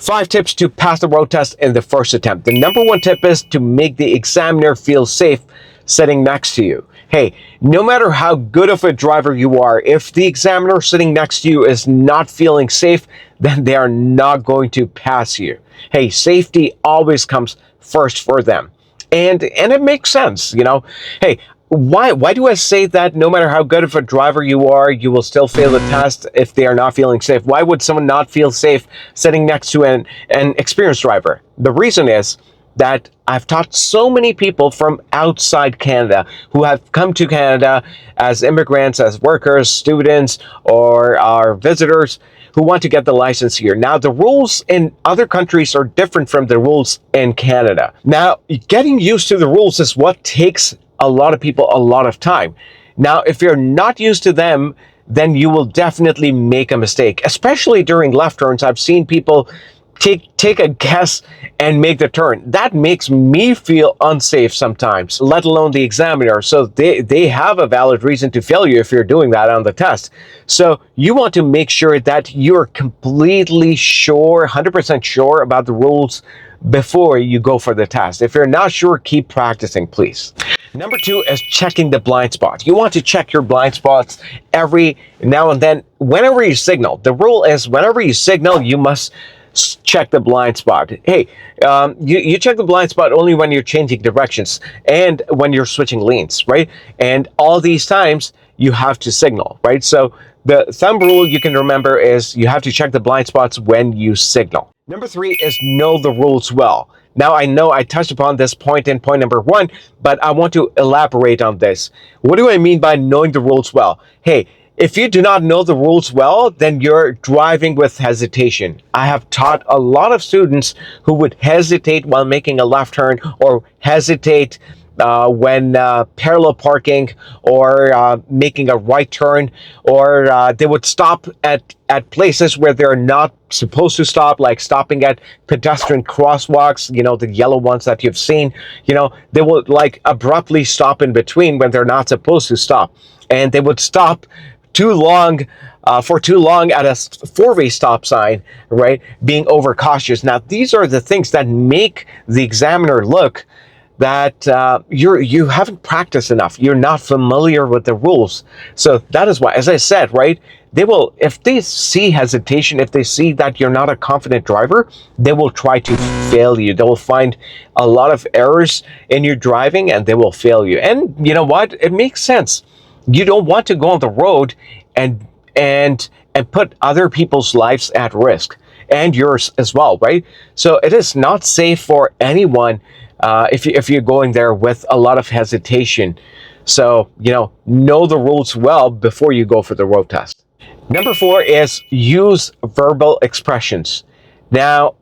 5 tips to pass the road test in the first attempt. The number 1 tip is to make the examiner feel safe sitting next to you. Hey, no matter how good of a driver you are, if the examiner sitting next to you is not feeling safe, then they are not going to pass you. Hey, safety always comes first for them. And it makes sense, you know. Hey, why do I say that no matter how good of a driver you are, you will still fail the test if they are not feeling safe? Why would someone not feel safe sitting next to an experienced driver? The reason is that I've taught so many people from outside Canada who have come to Canada as immigrants, as workers, students, or are visitors who want to get the license here. Now, the rules in other countries are different from the rules in Canada. Now, getting used to the rules is what takes a lot of people a lot of time. Now, if you're not used to them, then you will definitely make a mistake, especially during left turns. I've seen people take a guess and make the turn. That makes me feel unsafe sometimes, let alone the examiner. So they have a valid reason to fail you if you're doing that on the test. So you want to make sure that you're completely sure, 100% sure about the rules before you go for the test. If you're not sure, keep practicing, please. Number 2 is checking the blind spot. You want to check your blind spots every now and then whenever you signal. The rule is whenever you signal, you must check the blind spot. Hey, you check the blind spot only when you're changing directions and when you're switching lanes, right? And all these times you have to signal, right? So the thumb rule you can remember is you have to check the blind spots when you signal. Number 3 is know the rules well. Now, I know I touched upon this point in point number 1, but I want to elaborate on this. What do I mean by knowing the rules well? Hey, if you do not know the rules well, then you're driving with hesitation. I have taught a lot of students who would hesitate while making a left turn, or hesitate when parallel parking, or making a right turn, or they would stop at places where they're not supposed to stop, like stopping at pedestrian crosswalks, you know, the yellow ones that you've seen. You know, they would like abruptly stop in between when they're not supposed to stop. And they would stop for too long at a 4-way stop sign, right? Being overcautious. Now, these are the things that make the examiner look that you haven't practiced enough. You're not familiar with the rules. So that is why, as I said, right, they will, if they see hesitation, if they see that you're not a confident driver, they will try to fail you. They will find a lot of errors in your driving and they will fail you. And you know what? It makes sense. You don't want to go on the road and put other people's lives at risk, and yours as well, right? So it is not safe for anyone if you're going there with a lot of hesitation. So, you know the rules well before you go for the road test. Number 4 is use verbal expressions. Now,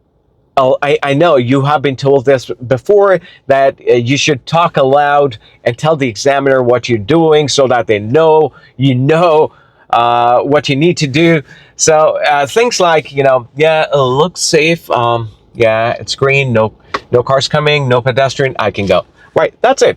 I know you have been told this before, that you should talk aloud and tell the examiner what you're doing so that they know what you need to do. So things like, yeah, it looks safe. Yeah, it's green. No cars coming. No pedestrian. I can go. Right. That's it.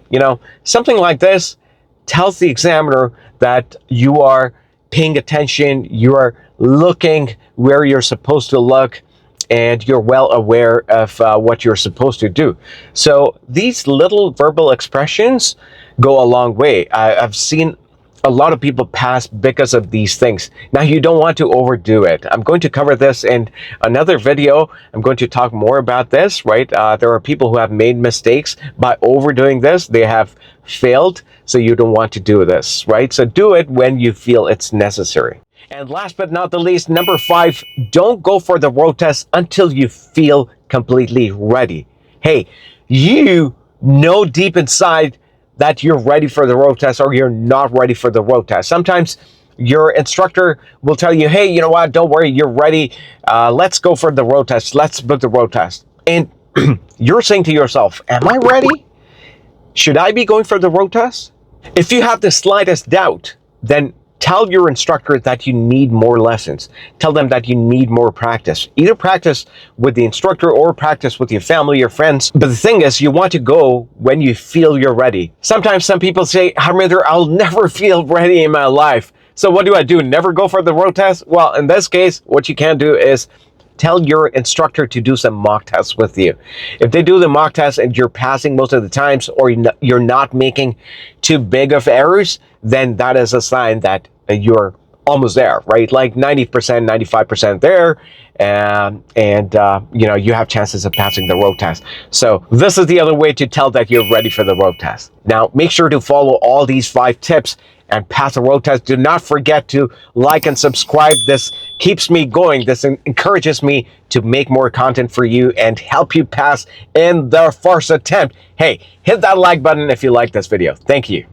Something like this tells the examiner that you are paying attention. You are looking where you're supposed to look, and you're well aware of what you're supposed to do. So these little verbal expressions go a long way. I've seen a lot of people pass because of these things. Now, you don't want to overdo it. I'm going to cover this in another video. I'm going to talk more about this, right? There are people who have made mistakes by overdoing this. They have failed, so you don't want to do this, right? So do it when you feel it's necessary. And last but not the least, number 5, don't go for the road test until you feel completely ready. Hey, you know deep inside that you're ready for the road test or you're not ready for the road test. Sometimes your instructor will tell you, hey, you know what, don't worry, you're ready. Let's go for the road test. Let's book the road test. And you're saying to yourself, am I ready? Should I be going for the road test? If you have the slightest doubt, then tell your instructor that you need more lessons. Tell them that you need more practice. Either practice with the instructor or practice with your family or friends. But the thing is, you want to go when you feel you're ready. Sometimes some people say, Harminder, I'll never feel ready in my life. So what do I do? Never go for the road test? Well, in this case, what you can do is tell your instructor to do some mock tests with you. If they do the mock test and you're passing most of the times, or you're not making too big of errors, then that is a sign that you're almost there, right? Like 90%, 95% there, and you know, you have chances of passing the road test. So this is the other way to tell that you're ready for the road test. Now, make sure to follow all these 5 tips and pass the road test. Do not forget to like and subscribe. This keeps me going. This encourages me to make more content for you and help you pass in the first attempt. Hey, hit that like button if you like this video. Thank you.